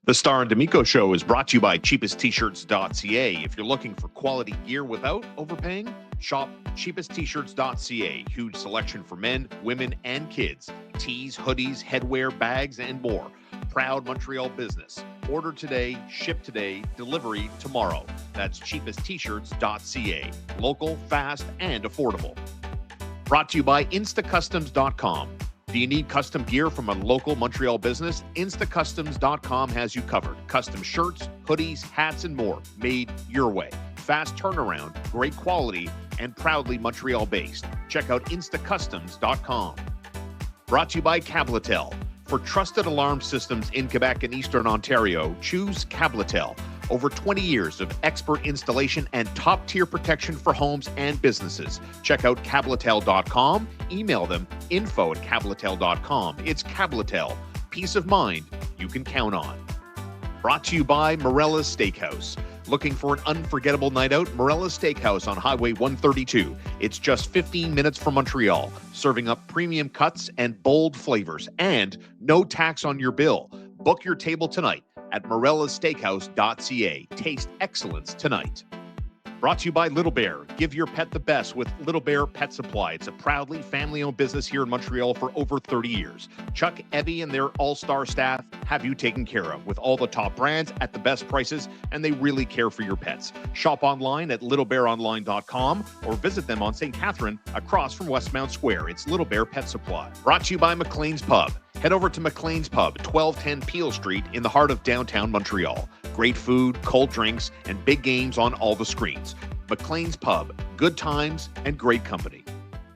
The Starr and D'Amico Show is brought to you by cheapesttshirts.ca. If you're looking for quality gear without overpaying, shop cheapesttshirts.ca. Huge selection for men, women, and kids. Tees, hoodies, headwear, bags, and more. Proud Montreal business. Order today, ship today, delivery tomorrow. That's cheapesttshirts.ca. Local, fast, and affordable. Brought to you by instacustoms.com. Do you need custom gear from a local Montreal business? Instacustoms.com has you covered. Custom shirts, hoodies, hats, and more made your way. Fast turnaround, great quality, and proudly Montreal-based. Check out instacustoms.com. Brought to you by Cabletel. For trusted alarm systems in Quebec and Eastern Ontario, choose Cabletel. Over 20 years of expert installation and top-tier protection for homes and businesses. Check out Cabletel.com. Email them info@Cabletel.com. It's Cabletel. Peace of mind you can count on. Brought to you by Morella's Steakhouse. Looking for an unforgettable night out? Morella's Steakhouse on Highway 132. It's just 15 minutes from Montreal, serving up premium cuts and bold flavors, and no tax on your bill. Book your table tonight at morellassteakhouse.ca. Taste excellence tonight. Brought to you by Little Bear. Give your pet the best with Little Bear Pet Supply. It's a proudly family-owned business here in Montreal for over 30 years. Chuck, Evie, and their all-star staff have you taken care of with all the top brands at the best prices, and they really care for your pets. Shop online at littlebearonline.com or visit them on St. Catherine across from Westmount Square. It's Little Bear Pet Supply. Brought to you by McLean's Pub. Head over to McLean's Pub, 1210 Peel Street in the heart of downtown Montreal. Great food, cold drinks, and big games on all the screens. McLean's Pub, good times and great company.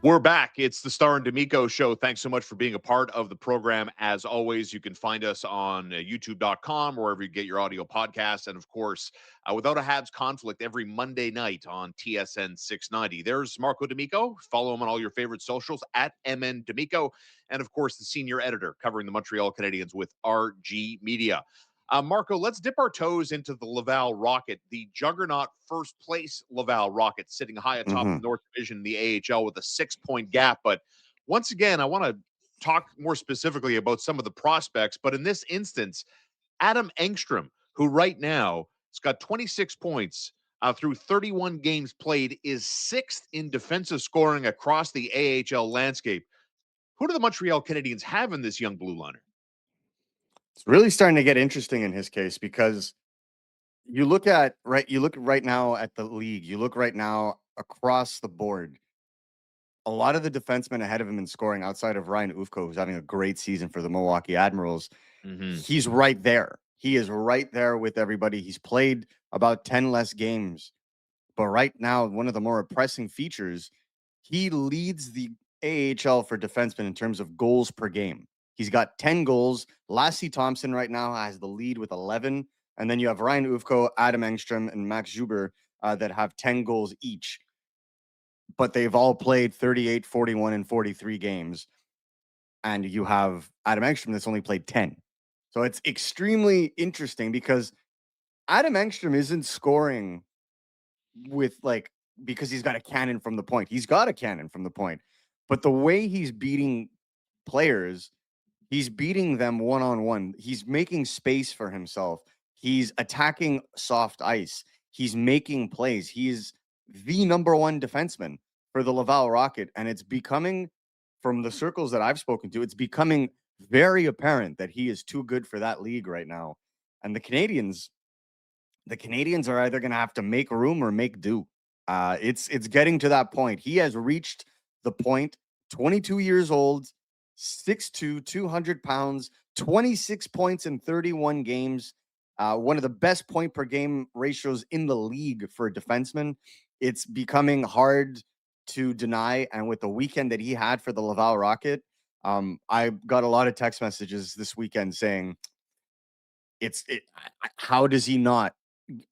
We're back. It's the Starr and D'Amico Show. Thanks so much for being a part of the program. As always, you can find us on youtube.com, wherever you get your audio podcasts. And of course, Without a Habs Conflict every Monday night on TSN 690. There's Marco D'Amico. Follow him on all your favorite socials at MN D'Amico. And of course, the senior editor covering the Montreal Canadiens with RG Media. Marco, let's dip our toes into the Laval Rocket, the juggernaut first place Laval Rocket, sitting high atop the North Division in the AHL with a 6-point gap. But once again, I want to talk more specifically about some of the prospects. But in this instance, Adam Engstrom, who right now has got 26 points through 31 games played, is 6th in defensive scoring across the AHL landscape. Who do the Montreal Canadiens have in this young blue liner? It's really starting to get interesting in his case because you look right now at the league, you look right now across the board. A lot of the defensemen ahead of him in scoring, outside of Ryan Ufko, who's having a great season for the Milwaukee Admirals, he's right there. He is right there with everybody. He's played about 10 less games. But right now, one of the more pressing features, he leads the AHL for defensemen in terms of goals per game. He's got 10 goals. Lassie Thompson right now has the lead with 11. And then you have Ryan Ufko, Adam Engstrom, and Max Zuber that have 10 goals each. But they've all played 38, 41, and 43 games. And you have Adam Engstrom that's only played 10. So it's extremely interesting because Adam Engstrom isn't scoring because he's got a cannon from the point. He's got a cannon from the point. But the way he's beating players, he's beating them one-on-one. He's making space for himself. He's attacking soft ice. He's making plays. He's the number one defenseman for the Laval Rocket. And it's becoming, from the circles that I've spoken to, it's becoming very apparent that he is too good for that league right now. And the Canadiens are either going to have to make room or make do. It's getting to that point. He has reached the point, 22 years old, 6'2", 200 pounds, 26 points in 31 games, one of the best point per game ratios in the league for a defenseman. It's becoming hard to deny. And with the weekend that he had for the Laval Rocket, I got a lot of text messages this weekend saying, how has he not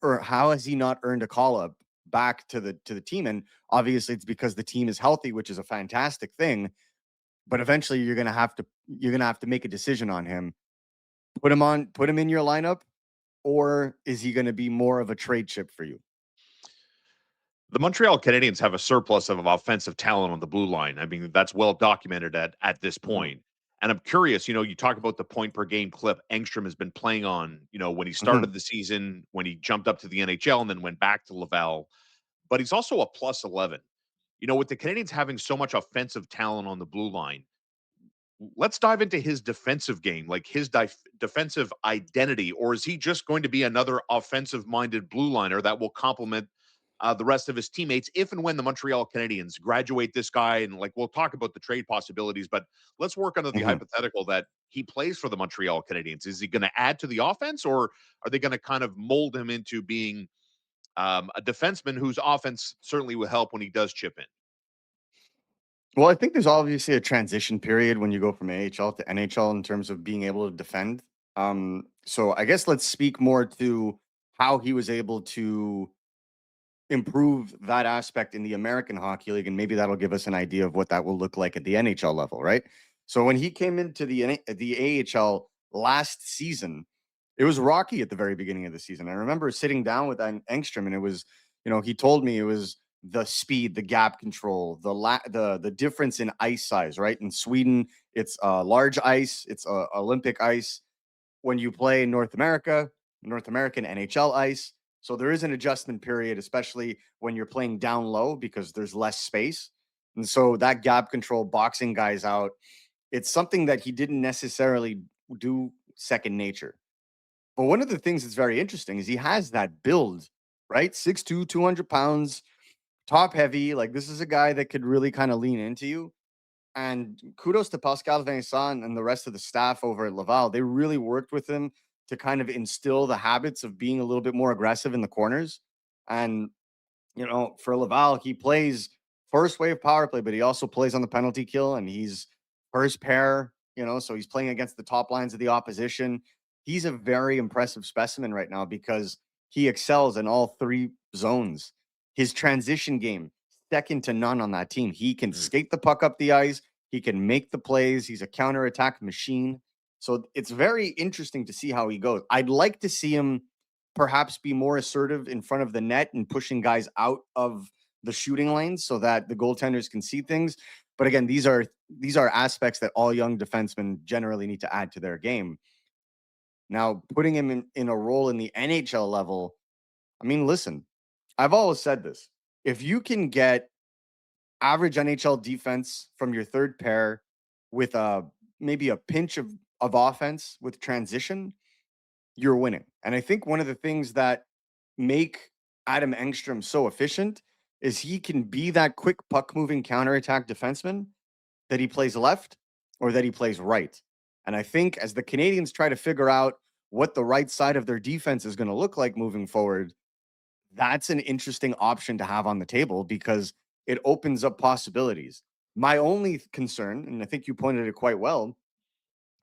earned a call up back to the team? And obviously it's because the team is healthy, which is a fantastic thing. But eventually you're gonna have to make a decision on him. Put him in your lineup, or is he gonna be more of a trade chip for you? The Montreal Canadiens have a surplus of offensive talent on the blue line. I mean, that's well documented at this point. And I'm curious, you talk about the point per game clip Engstrom has been playing on, when he Mhm. started the season, when he jumped up to the NHL and then went back to Laval. But he's also a plus 11. With the Canadians having so much offensive talent on the blue line, let's dive into his defensive game, like his defensive identity, or is he just going to be another offensive-minded blue liner that will complement the rest of his teammates if and when the Montreal Canadiens graduate this guy? And like we'll talk about the trade possibilities, but let's work under the Mhm. hypothetical that he plays for the Montreal Canadiens. Is he going to add to the offense, or are they going to kind of mold him into being a defenseman whose offense certainly will help when he does chip in? Well, I think there's obviously a transition period when you go from AHL to NHL in terms of being able to defend. So I guess let's speak more to how he was able to improve that aspect in the American Hockey League, and maybe that'll give us an idea of what that will look like at the NHL level, right? So when he came into the AHL last season, it was rocky at the very beginning of the season. I remember sitting down with Engstrom, and it was, he told me it was the speed, the gap control, the difference in ice size, right? In Sweden, it's large ice, it's Olympic ice. When you play in North American NHL ice. So there is an adjustment period, especially when you're playing down low because there's less space. And so that gap control, boxing guys out, it's something that he didn't necessarily do second nature. But one of the things that's very interesting is he has that build, right? 6'2, 200 pounds, top heavy. Like this is a guy that could really kind of lean into you. And kudos to Pascal Vincent and the rest of the staff over at Laval. They really worked with him to kind of instill the habits of being a little bit more aggressive in the corners. And, for Laval, he plays first wave power play, but he also plays on the penalty kill and he's first pair, so he's playing against the top lines of the opposition. He's a very impressive specimen right now because he excels in all three zones. His transition game, second to none on that team. He can Mm. skate the puck up the ice. He can make the plays. He's a counterattack machine. So it's very interesting to see how he goes. I'd like to see him perhaps be more assertive in front of the net and pushing guys out of the shooting lanes so that the goaltenders can see things. But again, these are aspects that all young defensemen generally need to add to their game. Now, putting him in a role in the NHL level, I mean, listen, I've always said this. If you can get average NHL defense from your third pair with maybe a pinch of offense with transition, you're winning. And I think one of the things that make Adam Engstrom so efficient is he can be that quick puck moving counterattack defenseman that he plays left or that he plays right. And I think as the Canadians try to figure out what the right side of their defense is going to look like moving forward, that's an interesting option to have on the table because it opens up possibilities. My only concern, and I think you pointed it quite well,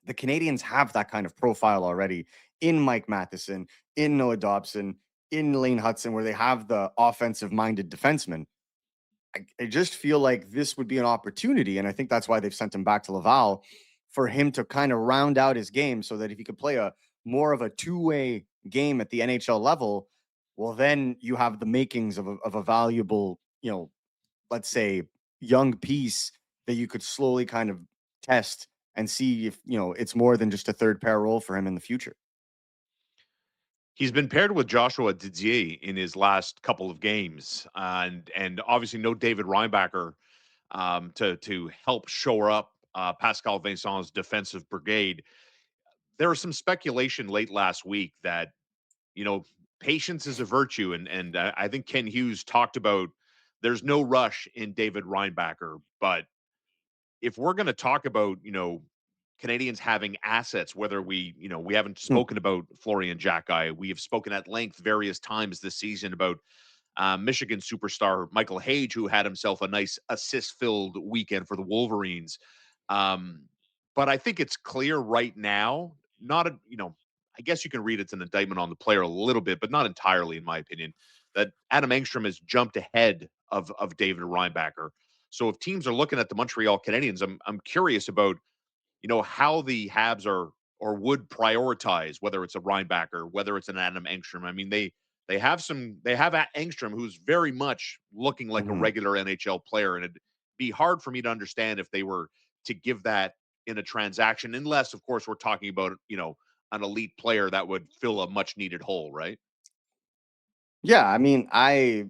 the Canadians have that kind of profile already in Mike Matheson, in Noah Dobson, in Lane Hudson, where they have the offensive minded defenseman. I just feel like this would be an opportunity. And I think that's why they've sent him back to Laval for him to kind of round out his game so that if he could play a more of a two-way game at the NHL level, well, then you have the makings of a valuable, let's say young piece that you could slowly kind of test and see if, it's more than just a third pair role for him in the future. He's been paired with Joshua Didier in his last couple of games, and obviously no David Reinbacher to help shore up Pascal Vincent's defensive brigade. There was some speculation late last week that you know patience is a virtue, and I think Ken Hughes talked about there's no rush in David Reinbacher, but if we're going to talk about Canadians having assets, whether we haven't Hmm. spoken about Florian Xhekaj, we have spoken at length various times this season about Michigan superstar Michael Hage, who had himself a nice assist-filled weekend for the Wolverines. Um, but I think it's clear right now, not a, I guess you can read it's an indictment on the player a little bit, but not entirely, in my opinion, that Adam Engstrom has jumped ahead of David Reinbacher. So if teams are looking at the Montreal Canadiens, I'm curious about how the Habs are or would prioritize whether it's a Reinbacher, whether it's an Adam Engstrom. I mean, they have Engstrom who's very much looking like a Mhm. regular NHL player, and it'd be hard for me to understand if they were to give that in a transaction, unless, of course, we're talking about, an elite player that would fill a much needed hole, right? Yeah, I mean, I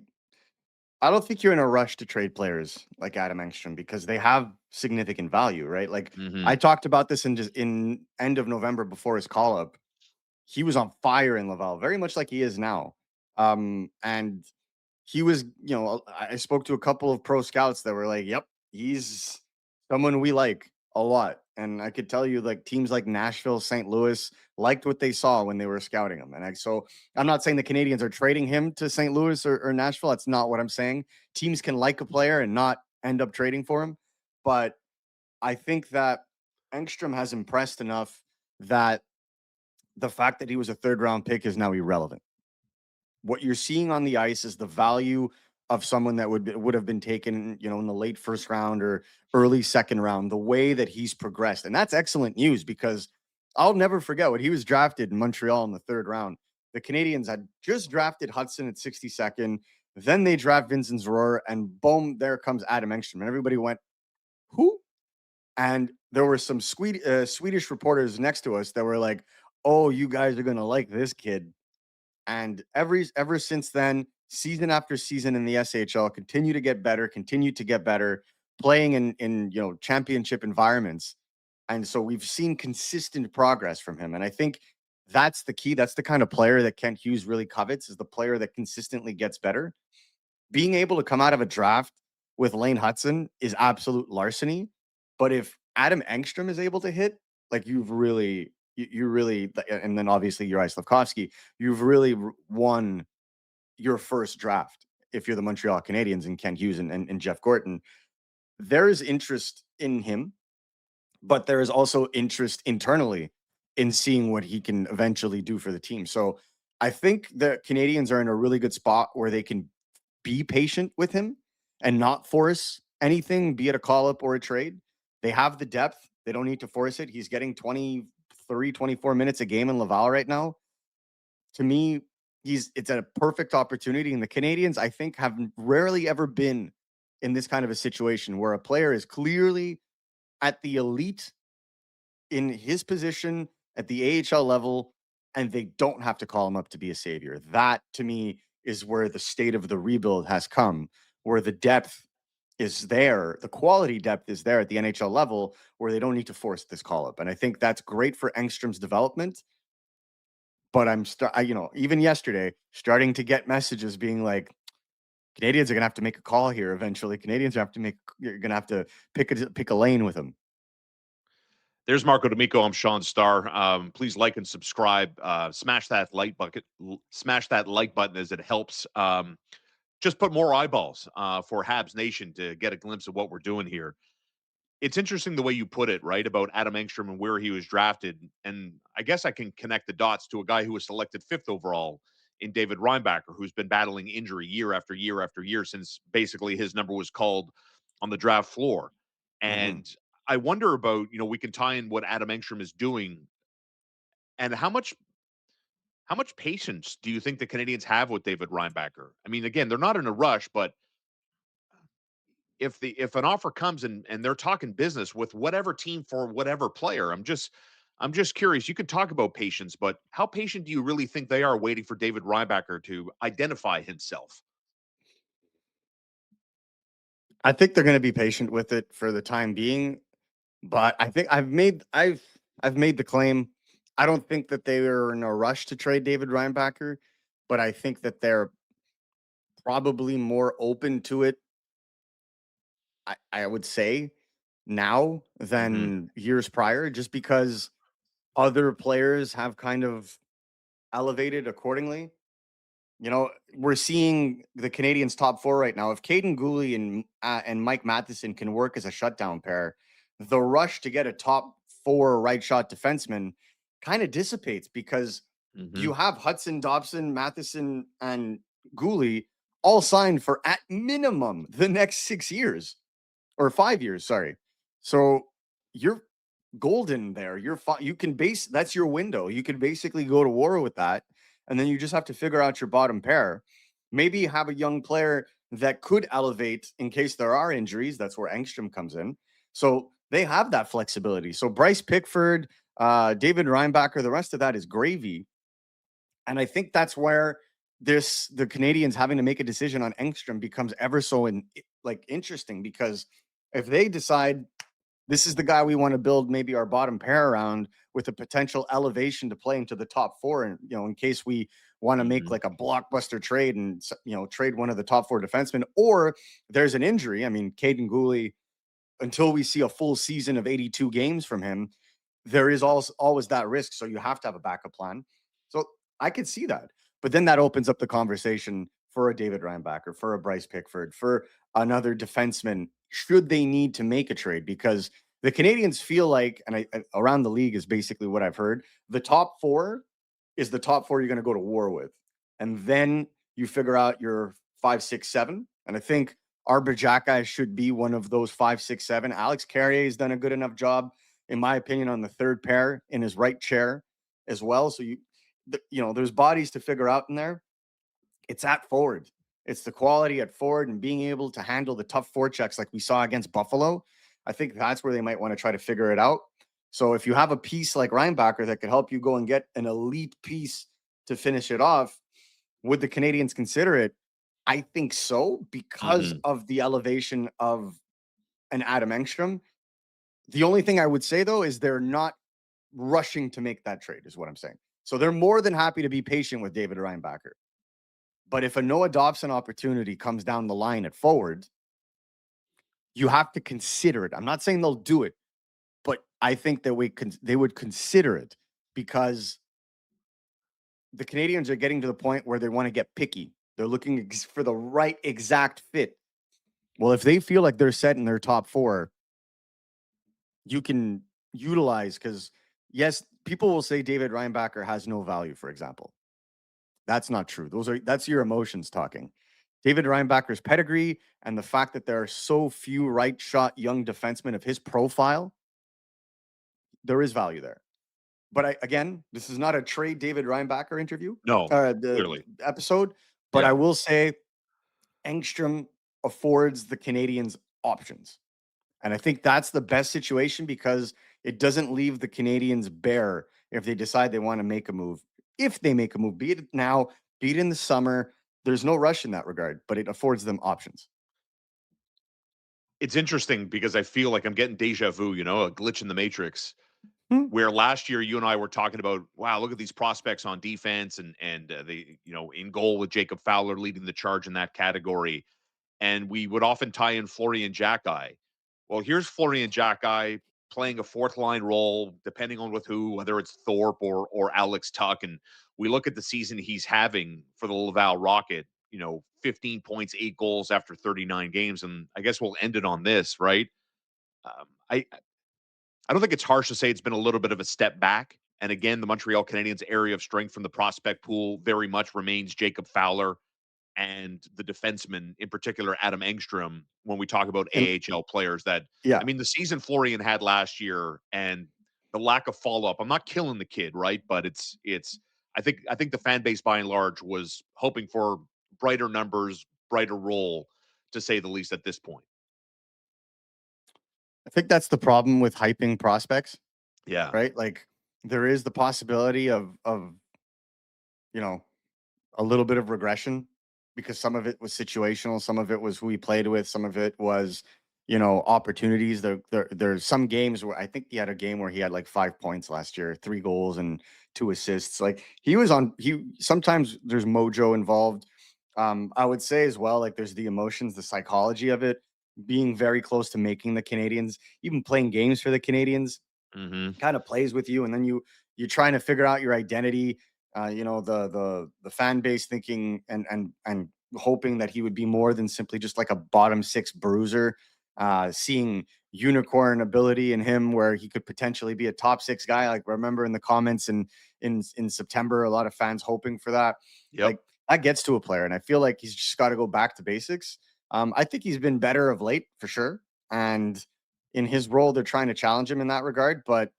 don't think you're in a rush to trade players like Adam Engstrom because they have significant value, right? Like Hmm. I talked about this in end of November before his call up. He was on fire in Laval, very much like he is now. And he was, I spoke to a couple of pro scouts that were like, "Yep, he's someone we like a lot." And I could tell you, like teams like Nashville, St. Louis liked what they saw when they were scouting him. So I'm not saying the Canadians are trading him to St. Louis or Nashville. That's not what I'm saying. Teams can like a player and not end up trading for him, but I think that Engstrom has impressed enough that the fact that he was a third round pick is now irrelevant. What you're seeing on the ice is the value of someone that would have been taken, in the late first round or early second round, the way that he's progressed. And that's excellent news because I'll never forget when he was drafted in Montreal in the third round. The Canadians had just drafted Hudson at 62nd. Then they draft Vincent Zroer, and boom, there comes Adam Engstrom. And everybody went, who? And there were some Swedish reporters next to us that were like, oh, you guys are going to like this kid. And ever since then, season after season in the SHL, continue to get better, playing in championship environments. And so we've seen consistent progress from him. And I think that's the key. That's the kind of player that Kent Hughes really covets, is the player that consistently gets better. Being able to come out of a draft with Lane Hudson is absolute larceny. But if Adam Engstrom is able to hit, like you really, and then obviously Uri Slavkovsky, you've really won your first draft. If you're the Montreal Canadiens and Kent Hughes and Jeff Gorton, there is interest in him, but there is also interest internally in seeing what he can eventually do for the team. So I think the Canadians are in a really good spot where they can be patient with him and not force anything, be it a call up or a trade. They have the depth. They don't need to force it. He's getting 23, 24 minutes a game in Laval right now. To me, it's a perfect opportunity. And the Canadians, I think, have rarely ever been in this kind of a situation where a player is clearly at the elite in his position at the AHL level, and they don't have to call him up to be a savior. That to me is where the state of the rebuild has come, where the depth is there, the quality depth is there at the NHL level, where they don't need to force this call up. And I think that's great for Engstrom's development. But even yesterday, starting to get messages being like, Canadians are gonna have to make a call here eventually. You're gonna have to pick a lane with him. There's Marco D'Amico. I'm Shaun Starr. Please like and subscribe. Smash that like button as it helps. Just put more eyeballs for Habs Nation to get a glimpse of what we're doing here. It's interesting the way you put it, right, about Adam Engstrom and where he was drafted. And I guess I can connect the dots to a guy who was selected fifth overall in David Reinbacher, who's been battling injury year after year after year since basically his number was called on the draft floor. Mm-hmm. And I wonder about, we can tie in what Adam Engstrom is doing and how much patience do you think the Canadians have with David Reinbacher? I mean, again, they're not in a rush, but if an offer comes and they're talking business with whatever team for whatever player, I'm just curious. You could talk about patience, but how patient do you really think they are waiting for David Reinbacher to identify himself? I think they're going to be patient with it for the time being, but I think I've made the claim. I don't think that they are in a rush to trade David Reinbacher, but I think that they're probably more open to it. I would say now Hmm. than years prior, just because other players have kind of elevated accordingly. We're seeing the Canadians' top four right now. If Caden Gooley and Mike Matheson can work as a shutdown pair, the rush to get a top four right shot defenseman kind of dissipates because Hmm. you have Hudson, Dobson, Matheson, and Gooley all signed for at minimum the next 6 years or 5 years. Sorry, so you're golden there. You can base that's your window. You can basically go to war with that, and then you just have to figure out your bottom pair. Maybe have a young player that could elevate in case there are injuries. That's where Engstrom comes in. So they have that flexibility. So Bryce Pickford, David Reinbacher, the rest of that is gravy. And I think that's where the Canadians having to make a decision on Engstrom becomes ever so interesting, because if they decide this is the guy we want to build maybe our bottom pair around with a potential elevation to play into the top four, and in case we want to make Mhm. like a blockbuster trade and trade one of the top four defensemen, or there's an injury. I mean, Caden Gooley, until we see a full season of 82 games from him, there is also always that risk. So you have to have a backup plan. So I could see that. But then that opens up the conversation for a David Reinbacher, for a Bryce Pickford, for another defenseman, should they need to make a trade. Because the Canadians feel like, and around the league is basically what I've heard, the top four is the top four you're going to go to war with. And then you figure out your 5, 6, 7. And I think Arbor Xhekaj should be one of those 5, 6, 7. Alex Carrier has done a good enough job, in my opinion, on the third pair in his right chair as well. So there's bodies to figure out in there. It's at forward. It's the quality at forward and being able to handle the tough forechecks like we saw against Buffalo. I think that's where they might want to try to figure it out. So if you have a piece like Reinbacher that could help you go and get an elite piece to finish it off, would the Canadians consider it? I think so, because Mhm. of the elevation of an Adam Engstrom. The only thing I would say, though, is they're not rushing to make that trade, is what I'm saying. So they're more than happy to be patient with David Reinbacher. But if a Noah Dobson opportunity comes down the line at forward, you have to consider it. I'm not saying they'll do it, but I think that they would consider it, because the Canadians are getting to the point where they want to get picky. They're looking for the right exact fit. Well, if they feel like they're set in their top four, you can utilize, because yes, people will say David Reinbacher has no value, for example. That's not true. That's your emotions talking. David Reinbacher's pedigree and the fact that there are so few right shot young defensemen of his profile, there is value there. But again, this is not a trade David Reinbacher interview, No, the clearly. episode. But Yeah. I will say Engstrom affords the Canadians options. And I think that's the best situation, because it doesn't leave the Canadians bare if they decide they want to make a move. If they make a move, be it now, be it in the summer, there's no rush in that regard, but it affords them options. It's interesting because I feel like I'm getting deja vu, a glitch in the matrix, Hmm. where last year you and I were talking about, wow, look at these prospects on defense, and they, in goal with Jacob Fowler leading the charge in that category. And we would often tie in Florian Xhekaj. Well, here's Florian Xhekaj playing a fourth line role, depending on with who, whether it's Thorpe or Alex Tuck. And we look at the season he's having for the Laval Rocket, 15 points, 8 goals after 39 games. And I guess we'll end it on this, right? I don't think it's harsh to say it's been a little bit of a step back. And again, the Montreal Canadiens' area of strength from the prospect pool very much remains Jacob Fowler and the defenseman, in particular, Adam Engstrom, when we talk about And AHL players. That, I yeah, mean, the season Florian had last year and the lack of follow up. I'm not killing the kid, right? But I think the fan base by and large was hoping for brighter numbers, brighter role, to say the least at this point. I think that's the problem with hyping prospects, Yeah. right? Like, there is the possibility of you know a little bit of regression, because some of it was situational, some of it was who he played with, some of it was, opportunities. There's some games where I think he had a game where he had like 5 points last year, 3 goals and 2 assists. Like, he sometimes there's mojo involved. I would say as well, like, there's the emotions, the psychology of it, being very close to making the Canadians, even playing games for the Canadians, Hmm. kind of plays with you, and then you're trying to figure out your identity. The fan base thinking and hoping that he would be more than simply just like a bottom six bruiser. Seeing unicorn ability in him, where he could potentially be a top six guy. Like, remember in the comments in September, a lot of fans hoping for that. Yep. Like, that gets to a player, and I feel like he's just got to go back to basics. I think he's been better of late, for sure, and in his role, they're trying to challenge him in that regard. But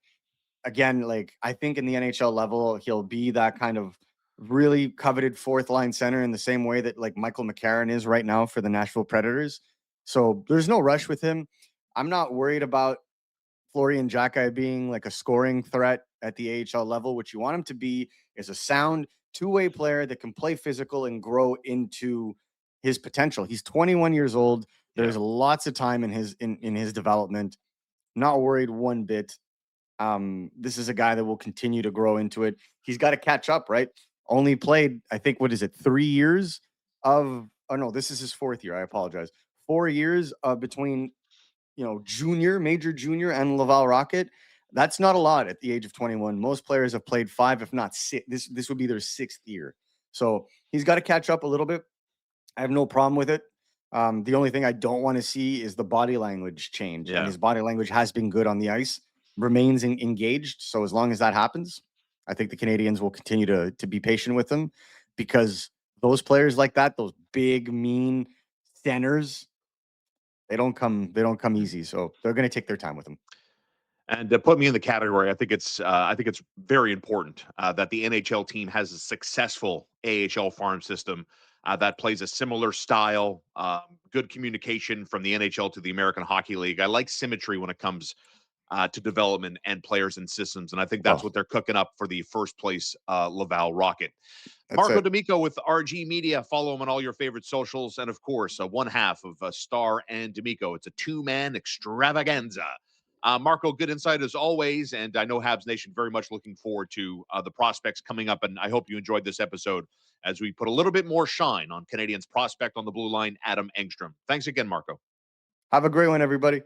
again, like, I think in the NHL level, he'll be that kind of really coveted fourth line center, in the same way that like Michael McCarron is right now for the Nashville Predators. So there's no rush with him. I'm not worried about Florian Xhekaj being like a scoring threat at the AHL level. What you want him to be is a sound two-way player that can play physical and grow into his potential. He's 21 years old. There's lots of time in his development. Not worried one bit. This is a guy that will continue to grow into it. He's got to catch up, right? Only played, I think, what is it, 3 years of, oh no, this is his fourth year. I apologize. 4 years between, major junior and Laval Rocket. That's not a lot at the age of 21. Most players have played 5, if not 6. This would be their 6th year. So he's got to catch up a little bit. I have no problem with it. The only thing I don't want to see is the body language change. And his body language has been good on the ice, remains engaged. So as long as that happens, I think the Canadiens will continue to be patient with him, because those players like that, those big, mean centers, they don't come easy. So they're going to take their time with him. And put me in the category. I think it's very important that the NHL team has a successful AHL farm system that plays a similar style, good communication from the NHL to the American Hockey League. I like symmetry when it comes to development and players and systems, and I think that's what they're cooking up for the first place Laval Rocket. Marco D'Amico with RG Media. Follow him on all your favorite socials, and of course, one half of Starr and D'Amico. It's a two-man extravaganza. Marco, good insight as always, and I know Habs Nation very much looking forward to the prospects coming up, and I hope you enjoyed this episode as we put a little bit more shine on Canadiens prospect on the blue line, Adam Engstrom. Thanks again, Marco. Have a great one, everybody.